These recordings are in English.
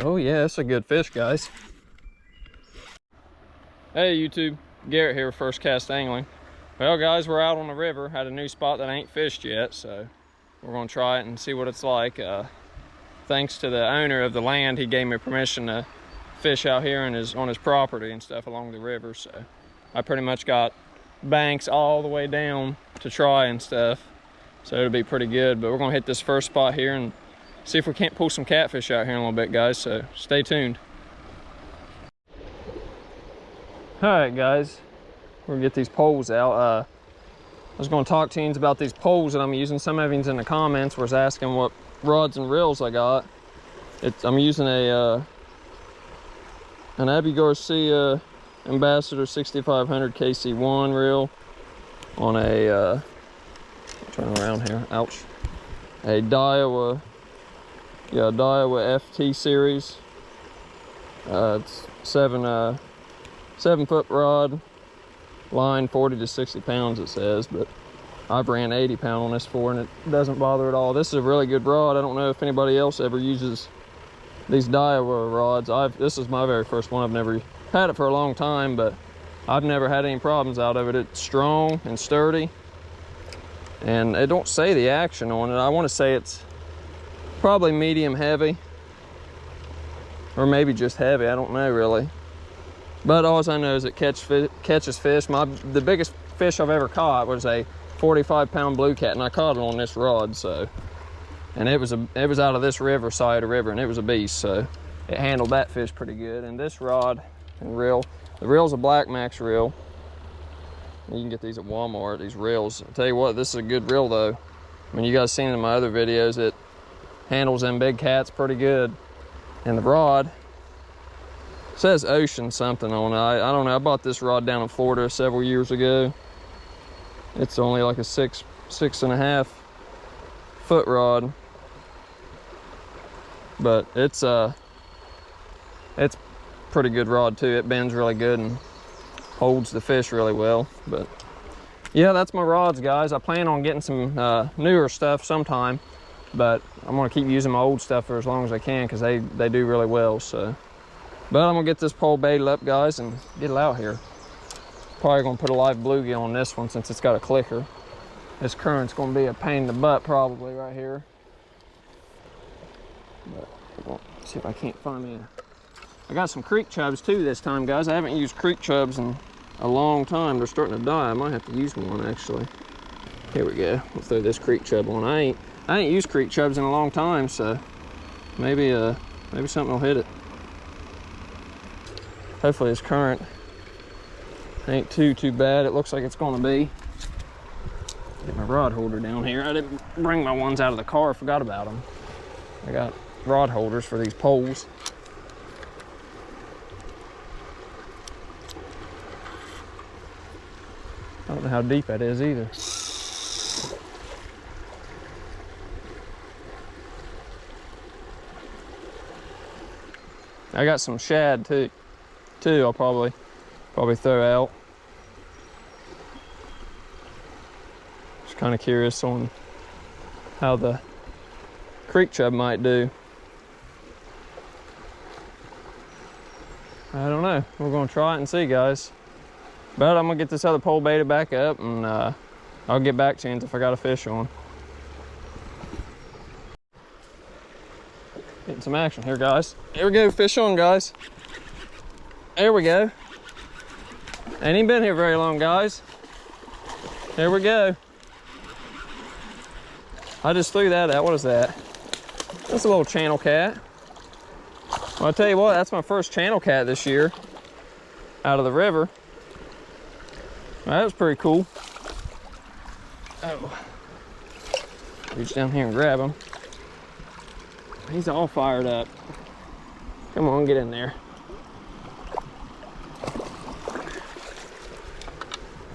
Oh yeah, it's a good fish, guys. Hey YouTube, Garrett here with First Cast Angling. Well guys, we're out on the river, had a new spot that ain't fished yet, so we're gonna try it and see what it's like. Thanks to the owner of the land, he gave me permission to fish out here on his property and stuff along the river, so I pretty much got banks all the way down to try and stuff, so it'll be pretty good. But we're gonna hit this first spot here and see if we can't pull some catfish out here in a little bit, guys, so stay tuned. All right guys, we're gonna get these poles out. I was gonna talk to you about these poles that I'm using. Some of you in the comments was asking what rods and reels I got. I'm using an Abu Garcia Ambassador 6500 KC1 reel on a, turn around here, ouch. A Daiwa FT series. It's 7-foot rod, line 40 to 60 pounds it says, but I've ran 80 pound on this before and it doesn't bother at all. This is a really good rod. I don't know if anybody else ever uses these Daiwa rods. This is my very first one. I've never had it for a long time, but I've never had any problems out of it. It's strong and sturdy, and it don't say the action on it. I want to say it's probably medium heavy, or maybe just heavy. I don't know really. But all I know is it catches fish. The biggest fish I've ever caught was a 45-pound blue cat, and I caught it on this rod. So, and it was out of this river, side of the river, and it was a beast. So it handled that fish pretty good. And this rod and reel, the reel's a Black Max reel. You can get these at Walmart. These reels. I'll tell you what, this is a good reel though. I mean, you guys seen in my other videos, it handles them big cats pretty good. And the rod says Ocean something on it. I don't know. I bought this rod down in Florida several years ago. It's only like a 6.5 foot rod, but it's pretty good rod too. It bends really good and holds the fish really well. But yeah, that's my rods, guys. I plan on getting some newer stuff sometime, but I'm gonna keep using my old stuff for as long as I can because they do really well. So. But I'm gonna get this pole baited up, guys, and get it out here. Probably gonna put a live bluegill on this one since it's got a clicker. This current's gonna be a pain in the butt probably right here. But we'll see if I can't find me I got some creek chubs too this time, guys. I haven't used creek chubs in a long time. They're starting to die. I might have to use one actually. Here we go. We'll throw this creek chub on. I ain't used creek chubs in a long time, so maybe something will hit it. Hopefully this current ain't too bad. It looks like it's gonna be. Get my rod holder down here. I didn't bring my ones out of the car. I forgot about them. I got rod holders for these poles. I don't know how deep that is either. I got some shad too. I'll probably throw out. Just kind of curious on how the creek chub might do. I don't know. We're gonna try it and see, guys. But I'm gonna get this other pole baited back up, and I'll get back to you if I got a fish on. Getting some action here, guys. Here we go, fish on, guys. There we go. Ain't even been here very long, guys. There we go. I just threw that out. What is that? That's a little channel cat. Well, I'll tell you what, that's my first channel cat this year out of the river. Well, that was pretty cool. Oh. Reach down here and grab him. He's all fired up. Come on, get in there.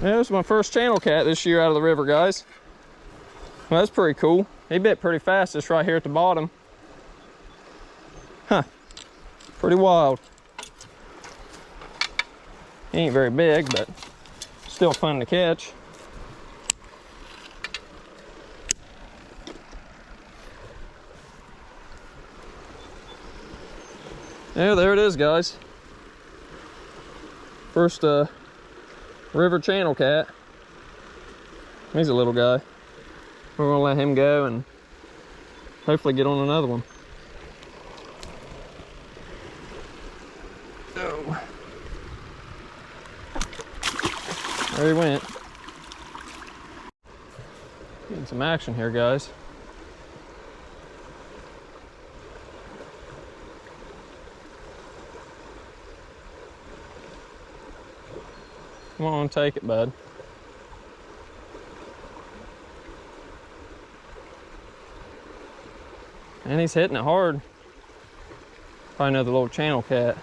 Yeah, this is my first channel cat this year out of the river, guys. Well, that's pretty cool. He bit pretty fast just right here at the bottom. Huh. Pretty wild. He ain't very big, but still fun to catch. Yeah, there it is, guys. First river channel cat. He's a little guy. We're gonna let him go and hopefully get on another one. So, there he went. Getting some action here, guys. Come on, take it, bud. And he's hitting it hard. Probably another little channel cat.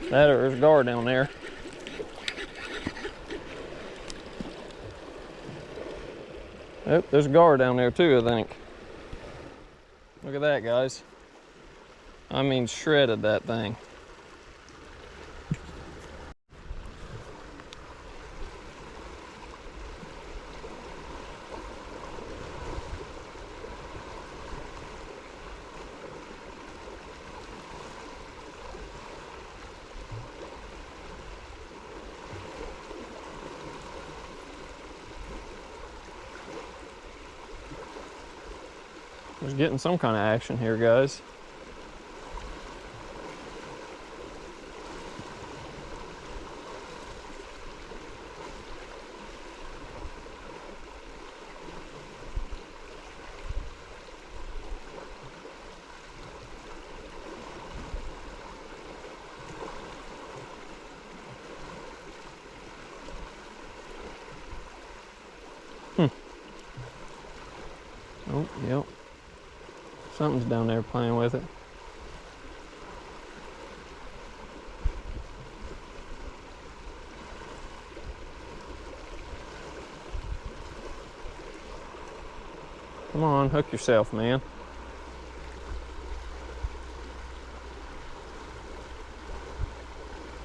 That or there's a gar down there. Oh, there's a gar down there too, I think. Look at that, guys. I mean, shredded that thing. There's getting some kind of action here, guys. Oh, yep. Something's down there playing with it. Come on, hook yourself, man.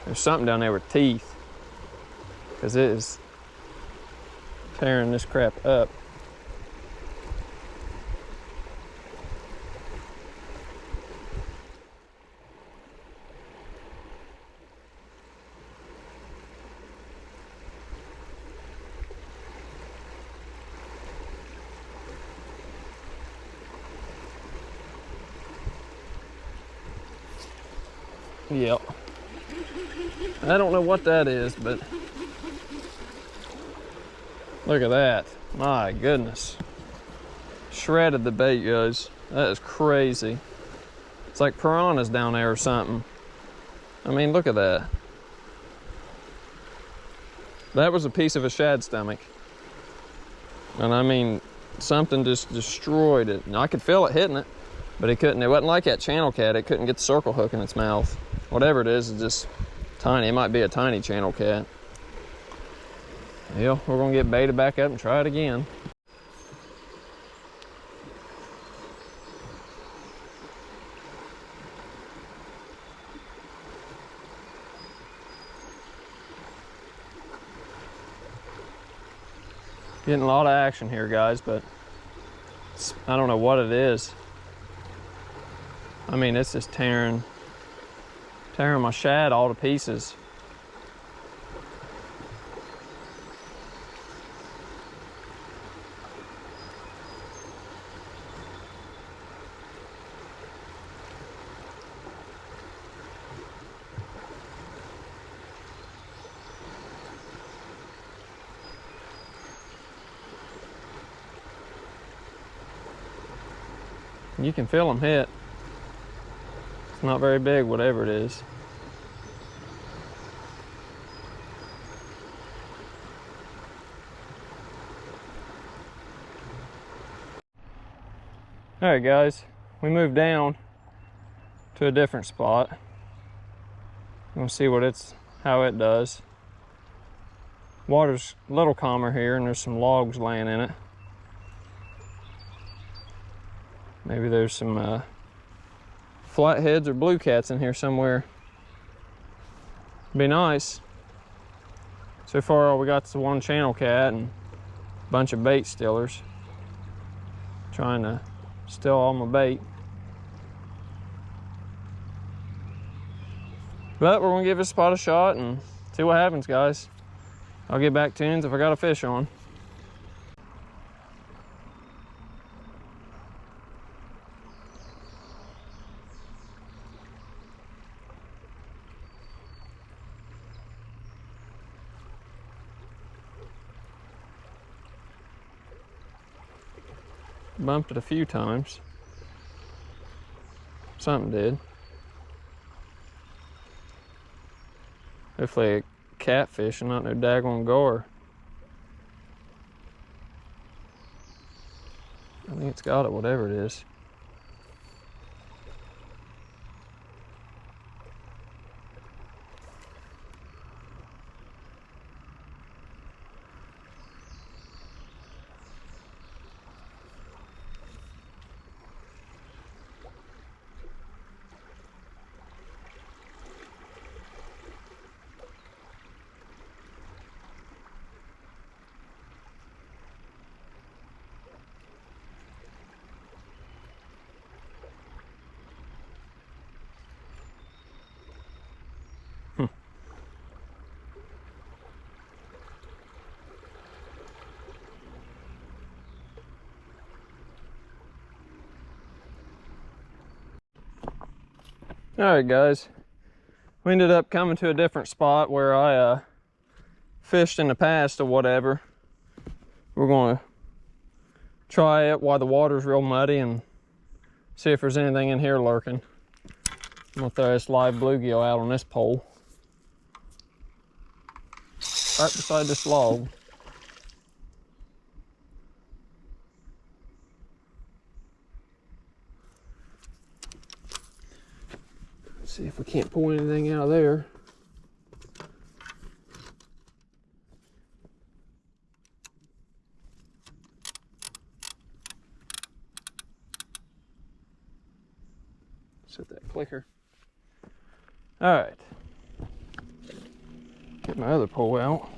There's something down there with teeth, because it is tearing this crap up. Yep. I don't know what that is, but look at that. My goodness. Shredded the bait, guys. That is crazy. It's like piranhas down there or something. I mean, look at that. That was a piece of a shad stomach. And I mean, something just destroyed it. And I could feel it hitting it, but it couldn't. It wasn't like that channel cat. It couldn't get the circle hook in its mouth. Whatever it is just tiny. It might be a tiny channel cat. Yeah, we're gonna get baited back up and try it again. Getting a lot of action here, guys, but I don't know what it is. I mean, it's just tearing my shad all to pieces. You can feel them hit. It's not very big, whatever it is. All right, guys, we moved down to a different spot. We'll see how it does. Water's a little calmer here, and there's some logs laying in it. Maybe there's some flatheads or blue cats in here somewhere. Be nice. So far, all we got is one channel cat, and Bunch of bait stealers trying to steal all my bait. But we're gonna give this spot a shot and see what happens, guys. I'll get back tunes if I got a fish on. Bumped it a few times. Something did. Hopefully a catfish and not no daggone gar. I think it's got it, whatever it is. Alright guys, we ended up coming to a different spot where I fished in the past or whatever. We're going to try it while the water's real muddy and see if there's anything in here lurking. I'm going to throw this live bluegill out on this pole. Right beside this log. See if we can't pull anything out of there. Set that clicker. All right. Get my other pole out.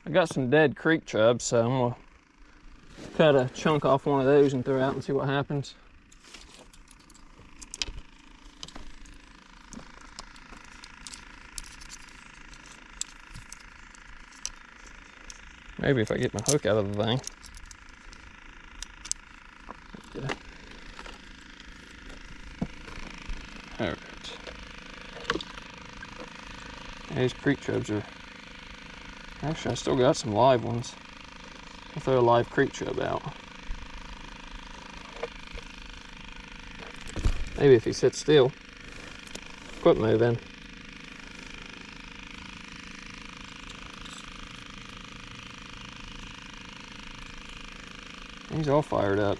I got some dead creek chubs, so I'm gonna cut a chunk off one of those and throw it out and see what happens. Maybe if I get my hook out of the thing. Okay. All right. These creek chubs are, actually I still got some live ones. I'll throw a live creek chub out. Maybe if he sits still. Quit moving. He's all fired up.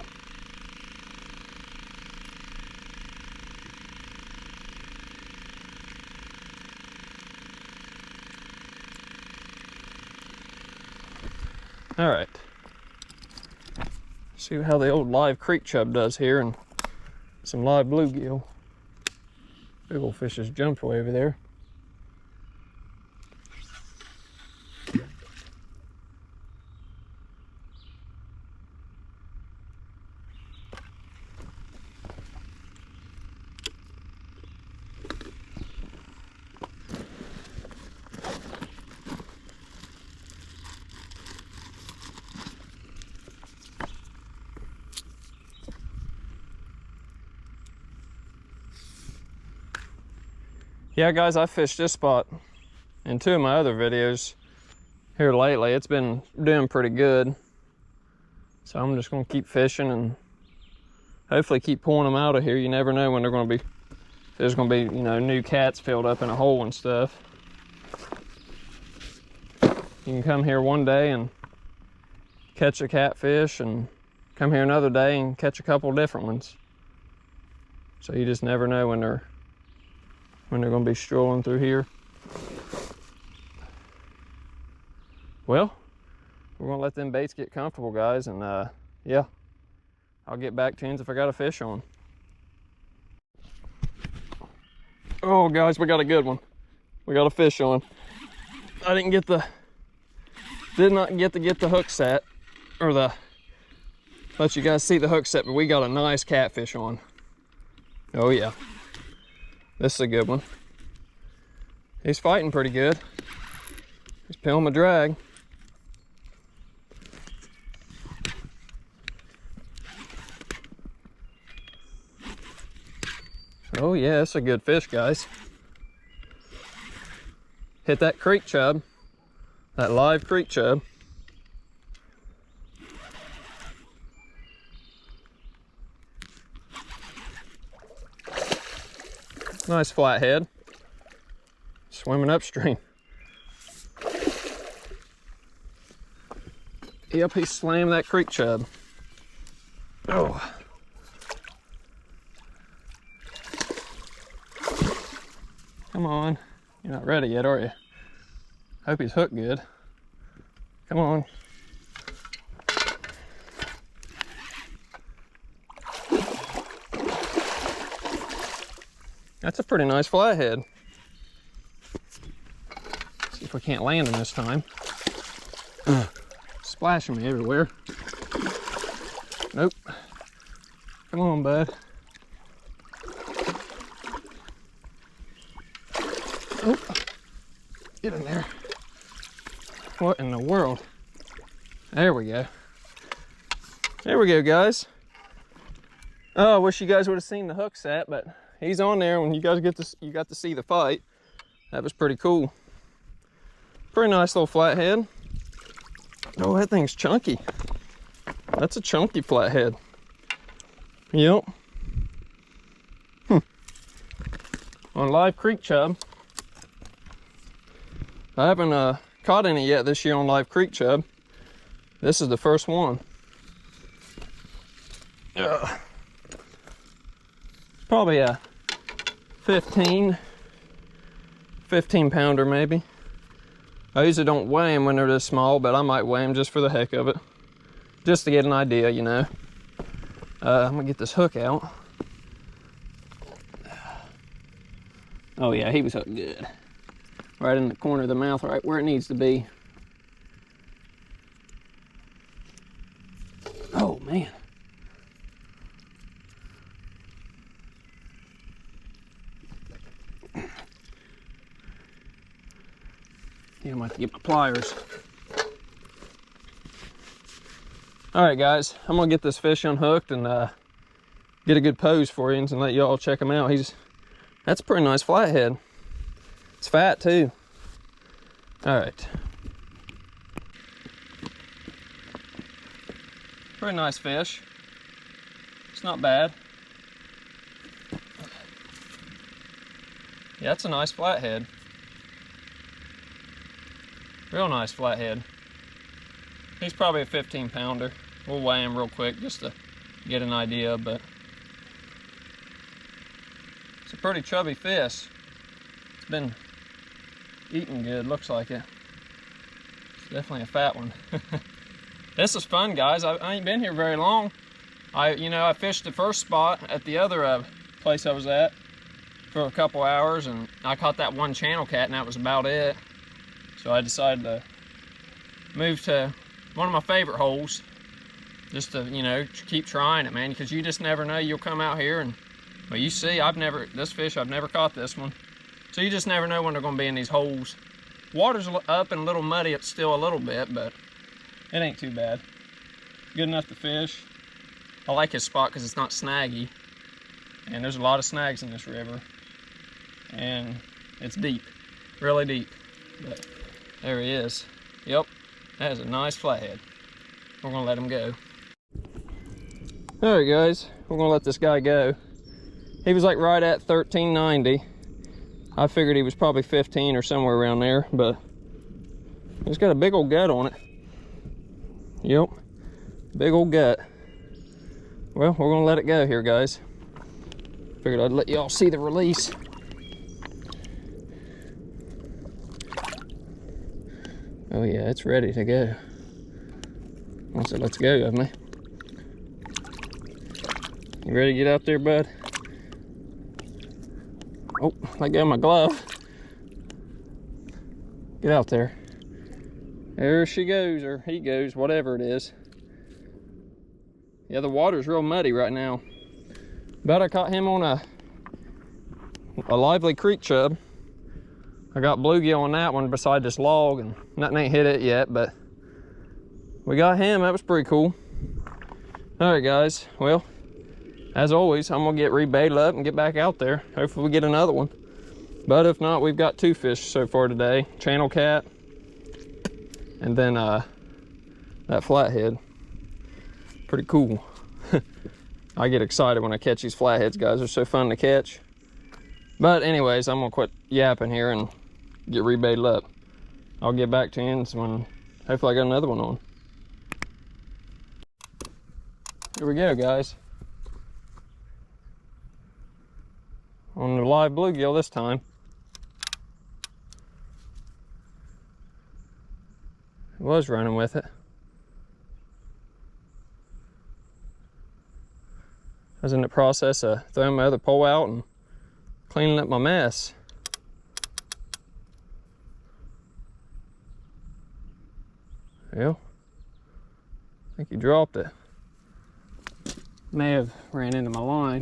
All right. See how the old live creek chub does here, and some live bluegill. Big old fish just jumped way over there. Yeah guys, I fished this spot in 2 of my other videos here lately. It's been doing pretty good. So I'm just gonna keep fishing and hopefully keep pulling them out of here. You never know when they're gonna be, there's gonna be, you know, new cats filled up in a hole and stuff. You can come here one day and catch a catfish and come here another day and catch a couple different ones. So you just never know when they're going to be strolling through here. Well, we're going to let them baits get comfortable, guys, and yeah, I'll get back to you if I got a fish on. Oh, guys, we got a good one. We got a fish on. I did not get to get the hook set, or let you guys see the hook set, but we got a nice catfish on. Oh yeah, this is a good one. He's fighting pretty good. He's pulling my drag. Oh yeah, it's a good fish, guys. Hit that creek chub, that live creek chub. Nice flathead, swimming upstream. Yep, he slammed that creek chub. Oh. Come on. You're not ready yet, are you? Hope he's hooked good. Come on. That's a pretty nice flathead. See if we can't land him this time. Splashing me everywhere. Nope. Come on, bud. Oh, get in there. What in the world? There we go. There we go, guys. Oh, I wish you guys would have seen the hook set, but he's on there. When you guys you got to see the fight. That was pretty cool. Pretty nice little flathead. Oh, that thing's chunky. That's a chunky flathead. Yep. On live creek chub. I haven't caught any yet this year on live creek chub. This is the first one. Probably a 15 pounder maybe. I usually don't weigh them when they're this small, but I might weigh them just for the heck of it. Just to get an idea, you know. I'm gonna get this hook out. Oh yeah, he was hooked good. Right in the corner of the mouth, right where it needs to be. Oh man. Yeah, I might have to get my pliers. All right, guys, I'm gonna get this fish unhooked and get a good pose for you and let y'all check him out. That's a pretty nice flathead. It's fat too. All right. Pretty nice fish. It's not bad. Yeah, that's a nice flathead. Real nice flathead. He's probably a 15 pounder. We'll weigh him real quick just to get an idea, but it's a pretty chubby fish. It's been eating good, looks like it. It's definitely a fat one. This is fun, guys. I ain't been here very long. I fished the first spot at the other place I was at for a couple hours, and I caught that one channel cat, and that was about it. So I decided to move to one of my favorite holes, just to, keep trying it, man, because you just never know. You'll come out here and, well, you see, I've never caught this one. So you just never know when they're going to be in these holes. Water's up and a little muddy, it's still a little bit, but it ain't too bad. Good enough to fish. I like his spot because it's not snaggy. And there's a lot of snags in this river. And it's deep, really deep. But there he is. Yep, that is a nice flathead. We're gonna let him go. All right, guys, we're gonna let this guy go. He was like right at 13.90. I figured he was probably 15 or somewhere around there, but he's got a big old gut on it. Yep, big old gut. Well, we're gonna let it go here, guys. Figured I'd let y'all see the release. Oh yeah, it's ready to go. Once it lets go of me. You ready to get out there, bud? Oh, let go of my glove. Get out there. There she goes, or he goes, whatever it is. Yeah, the water's real muddy right now. But I caught him on a lively creek chub. I got bluegill on that one beside this log, and nothing ain't hit it yet, but we got him. That was pretty cool. All right, guys. Well, as always, I'm gonna get rebaited up and get back out there. Hopefully we get another one. But if not, we've got 2 fish so far today. Channel cat, and then that flathead. Pretty cool. I get excited when I catch these flatheads, guys. They're so fun to catch. But anyways, I'm gonna quit yapping here and get rebaited up. I'll get back to you when hopefully I got another one on. Here we go, guys. On the live bluegill this time. I was running with it. I was in the process of throwing my other pole out and cleaning up my mess. Well, I think he dropped it. May have ran into my line.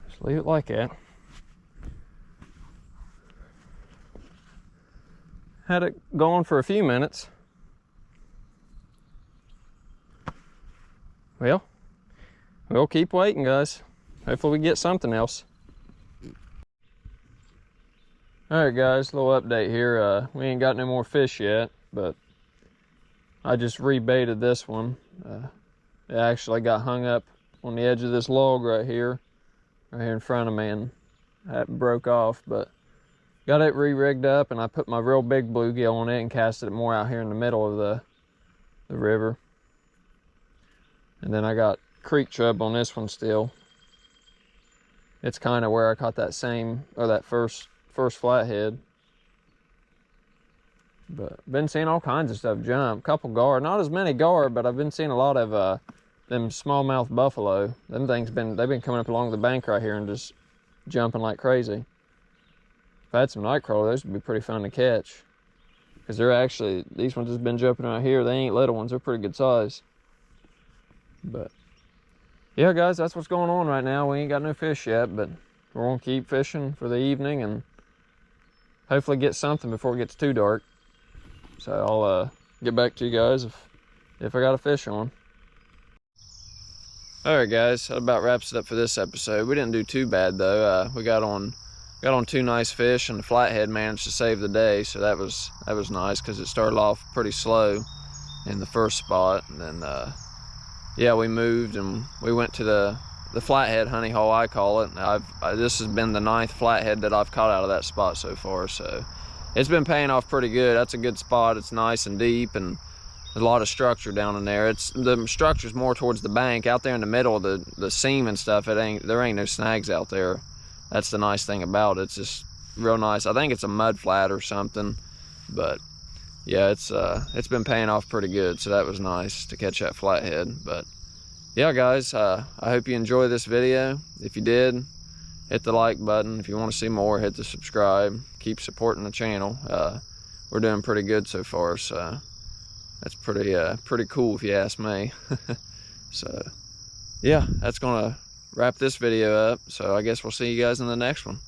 Just leave it like that. Had it going for a few minutes. Well, we'll keep waiting, guys. Hopefully we get something else. All right, guys, a little update here. We ain't got no more fish yet, but I just rebaited this one. It actually got hung up on the edge of this log right here in front of me, and that broke off, but got it re-rigged up, and I put my real big bluegill on it and casted it more out here in the middle of the river. And then I got creek chub on this one still. It's kind of where I caught that first flathead. But been seeing all kinds of stuff jump. Couple gar, not as many gar, but I've been seeing a lot of them smallmouth buffalo. Them things they've been coming up along the bank right here and just jumping like crazy. If I had some nightcrawler, those would be pretty fun to catch. Because they're actually, these ones just been jumping right here. They ain't little ones, they're pretty good size. But yeah, guys, that's what's going on right now. We ain't got no fish yet, but we're gonna keep fishing for the evening and hopefully get something before it gets too dark. So I'll get back to you guys if I got a fish on. All right, guys, that about wraps it up for this episode. We didn't do too bad though. We got on 2 nice fish, and the flathead managed to save the day, so that was nice because it started off pretty slow in the first spot, and then yeah, we moved and we went to the flathead honey hole, I call it. This has been the 9th flathead that I've caught out of that spot so far, so it's been paying off pretty good. That's a good spot. It's nice and deep, and there's a lot of structure down in there. The structure's more towards the bank. Out there in the middle of the seam and stuff, there ain't no snags out there. That's the nice thing about it. It's just real nice. I think it's a mud flat or something, but yeah, it's been paying off pretty good, so that was nice to catch that flathead. But yeah, guys, I hope you enjoy this video. If you did, hit the like button. If you want to see more, hit the subscribe. Keep supporting the channel. We're doing pretty good so far, so that's pretty cool if you ask me. So yeah, that's gonna wrap this video up, so I guess we'll see you guys in the next one.